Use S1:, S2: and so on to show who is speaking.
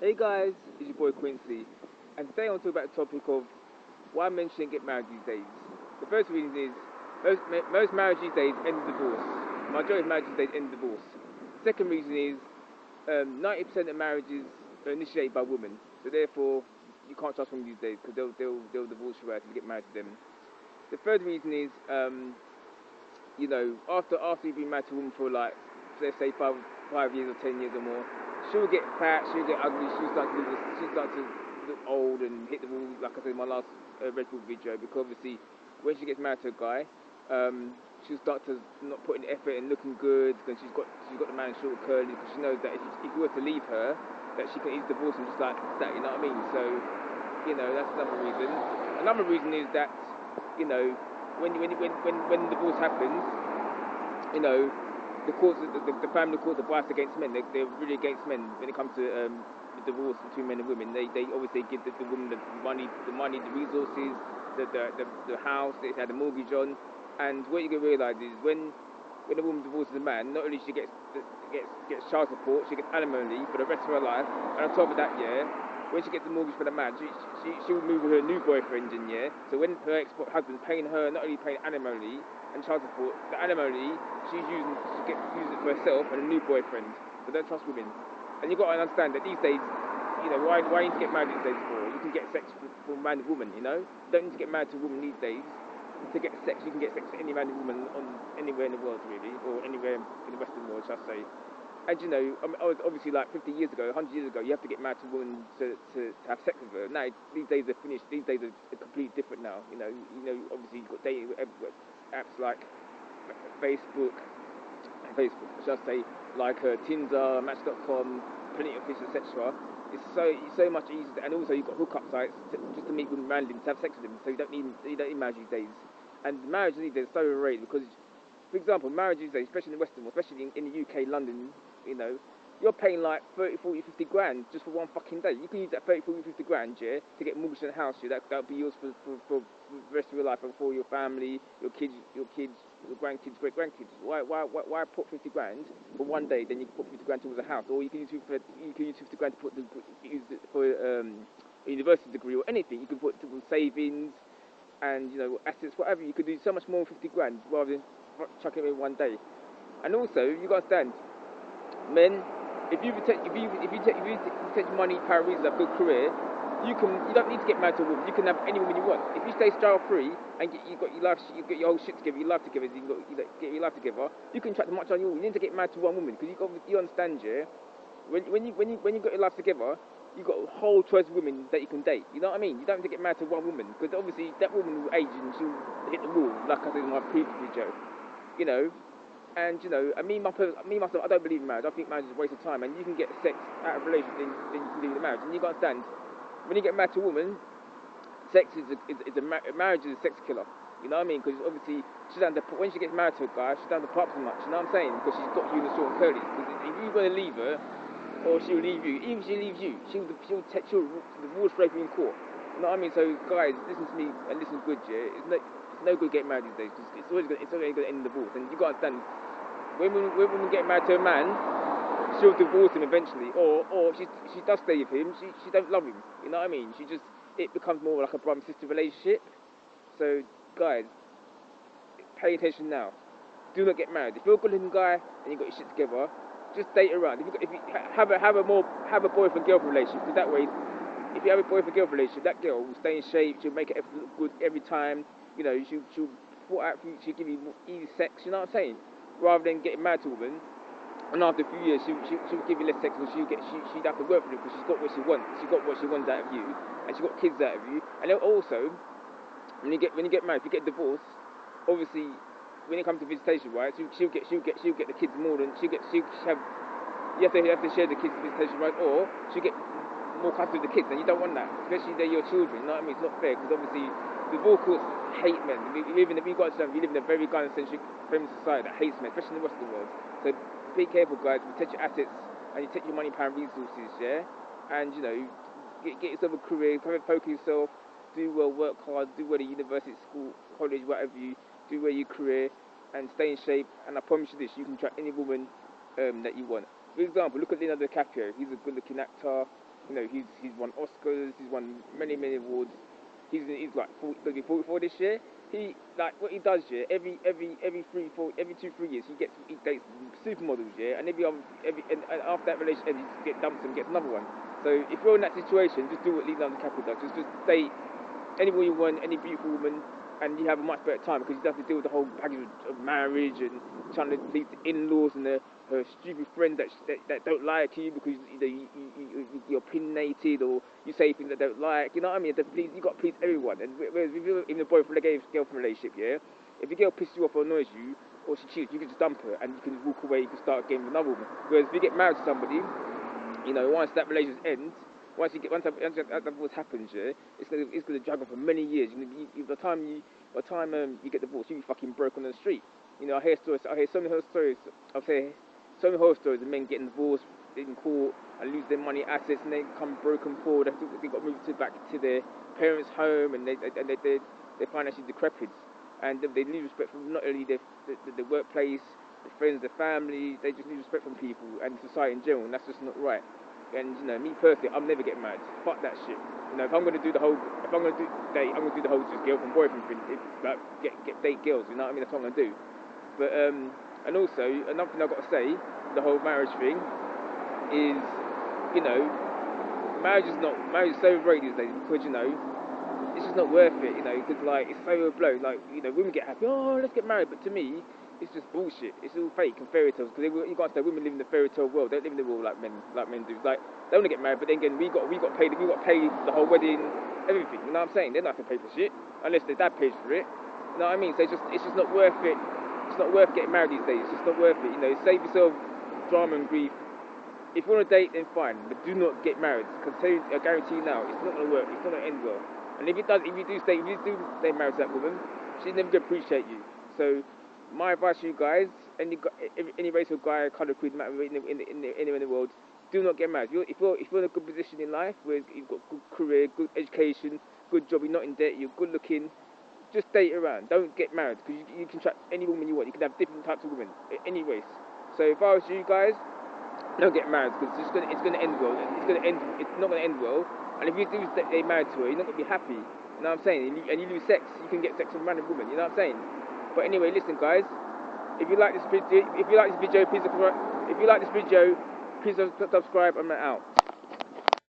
S1: Hey guys, it's your boy Quincy, and today I want to talk about the topic of why men shouldn't get married these days. The first reason is most marriage these days end in divorce. Majority of marriage these days end in divorce. Second reason is 90% of marriages are initiated by women, so therefore you can't trust women these days because they'll divorce you out if you get married to them. The third reason is after you've been married to a woman for like let's say 5 years or 10 years or more, she'll get fat, she'll get ugly, she'll start to look old and hit the wall, like I said in my last Red Bull video, because obviously when she gets married to a guy, she'll start to not put in effort and looking good, because she's got the man short curly, because she knows that if you were to leave her, that she can easily divorce him just like that, you know what I mean? So, that's another reason. Another reason is that, when divorce happens, the courts, the family courts are biased against men. They're really against men when it comes to the divorce between men and women. They obviously give the woman the money, the resources, the house, they had a mortgage on. And what you can realise is when a woman divorces a man, not only she gets child support, she gets alimony for the rest of her life, and on top of that, when she gets the mortgage for the man, she will move with her new boyfriend in, So when her ex-husband's paying her, not only paying alimony and child support, the alimony she gets use it for herself and a new boyfriend. So don't trust women. And you've got to understand that these days, why you need to get married these days for? You can get sex from man and woman, You don't need to get married to a woman these days to get sex. You can get sex with any man and woman anywhere in the world, really, or anywhere in the Western world, shall I say. And obviously, like 50 years ago, 100 years ago, you have to get married to a woman to have sex with her. Now, these days are finished. These days are completely different now. Obviously, you've got dating apps like Facebook, shall I say, like Tinder, Match.com, Plenty of Fish, etc. It's so much easier, and also you've got hookup sites just to meet women randomly to have sex with them. So you don't need marriage these days. And marriage these days is so overrated because, for example, marriage these days, especially in the Western world, especially in the UK, London, you're paying like 30, 40, 50 grand just for one fucking day. You can use that 30, 40, 50 grand, to get mortgage in a house, that'll be yours for the rest of your life and for your family, your kids, your grandkids, great grandkids. Why put 50 grand for one day? Then you can put 50 grand towards a house, or you can use 50 grand to use it for a university degree or anything. You can put it towards savings and assets, whatever. You could do so much more than 50 grand rather than chucking it in one day. And also, you got to understand, men, if you take money, power, reasons, a good career, you don't need to get married to a woman. You can have any woman you want. If you stay child free and you got your whole shit together, your life together, get your life together, you can attract as much on you. You need to get married to one woman because you understand, when you got your life together, you got a whole choice of women that you can date. You know what I mean? You don't have to get married to one woman because obviously that woman will age and she'll hit the wall, like I said in my previous video. And me myself, I don't believe in marriage. I think marriage is a waste of time, and you can get sex out of a relationship than you can do in a marriage. And you got to understand, when you get married to a woman, marriage is a sex killer. You know what I mean? Because obviously when she gets married to a guy, she doesn't put up so much. You know what I'm saying? Because she's got you in the short and curlies. Because if you're going to leave her, or she'll leave you, even if she leaves you, she'll divorce rape you in court. You know what I mean? So guys, listen to me and listen good, It's no good getting married these days because it's always going to end in divorce. And you got to understand, when women get married to a man, she'll divorce him eventually, or she does stay with him. She don't love him. You know what I mean? It becomes more like a brother and sister relationship. So guys, pay attention now. Do not get married. If you're a good-looking guy and you got your shit together, just date around. If you have a boyfriend-girlfriend relationship, because that way, if you have a boyfriend-girlfriend relationship, that girl will stay in shape. She'll make it look good every time. She'll put out for you. She'll give you easy sex. You know what I'm saying? Rather than getting married to a woman, and after a few years, she'll give you less sex, because she'd have to work for it because she's got what she wants. She got what she wants out of you, and she got kids out of you. And then also, when you get married, if you get divorced, obviously, when it comes to visitation, right? She'll get the kids more than she'll have. You have to share the kids' visitation rights, or she'll get more custody of the kids, and you don't want that, especially they're your children. You know what I mean? It's not fair because obviously divorce courts hate men. We live in a very gun-centric, feminist society that hates men, especially in the Western world. So be careful, guys. Protect your assets and you take your money, power, and resources, and get yourself a career, focus yourself, do well, work hard, do well at university, school, college, whatever you do, well your career, and stay in shape. And I promise you this: you can attract any woman that you want. For example, look at Leonardo DiCaprio. He's a good-looking actor. You know, he's won Oscars, he's won many awards. He's like 40, 44 this year. He like what he does, yeah. Every 2 3 years, he dates supermodels, yeah. And and after that relationship, he gets dumped and gets another one. So if you're in that situation, just do what Leonardo DiCaprio does. Just date anyone you want, any beautiful woman, and you have a much better time because you don't have to deal with the whole baggage of marriage and trying to please the in-laws and her stupid friends that don't like you because you're opinionated or you say things that they don't like. You know what I mean? You got to please everyone. And whereas if you're in a boyfriend or girlfriend relationship, yeah, if your girl pisses you off or annoys you or she cheats, you can just dump her and you can walk away. You can start again with another woman. Whereas if you get married to somebody, you know, once that relationship ends, once that divorce happens, yeah, it's gonna drag on for many years. By the time you get divorced, you'll be fucking broke on the street. You know, I hear so many horror stories. I've heard so many horror stories of men getting divorced in court and lose their money, assets, and they come broken poor. They got moved back to their parents' home, and they're financially decrepit, and they lose respect from not only the workplace, the friends, the family. They just lose respect from people and society in general, and that's just not right. And you know, me personally, I'm never getting married. Fuck that shit. You know, if I'm gonna do the whole date, I'm gonna do the whole just girlfriend boyfriend thing. Like get date girls. You know what I mean? That's what I'm gonna do. But and also another thing I've got to say, the whole marriage thing is, you know, marriage is so overrated these days because you know it's just not worth it. You know, because like it's so overblown. Like you know, women get happy. Oh, let's get married. But to me, it's just bullshit. It's all fake and fairy tales. Because you got to say women live in the fairy tale world. They don't live in the world like men do. Like they want to get married, but then again, we got pay the whole wedding, everything. You know what I'm saying? They're not going to pay for shit unless their dad pays for it. You know what I mean? So it's just not worth it. It's not worth getting married these days. It's just not worth it. You know, save yourself drama and grief. If you want to date, then fine, but do not get married. Because I guarantee you now, it's not going to work. It's not going to end well. And if you do stay married to that woman, she's never going to appreciate you. So my advice to you guys, any race or guy, colour, creed, matter anywhere in the world, do not get married. If you're in a good position in life, where you've got good career, good education, good job, you're not in debt, you're good looking, just date around. Don't get married because you can attract any woman you want. You can have different types of women, any race. So if I was you guys, don't get married because it's gonna end well. It's not gonna end well. And if you do get married to her, you're not gonna be happy. You know what I'm saying? And you lose sex. You can get sex from random women. You know what I'm saying? But anyway, listen, guys. If you like this video, please subscribe. I'm out.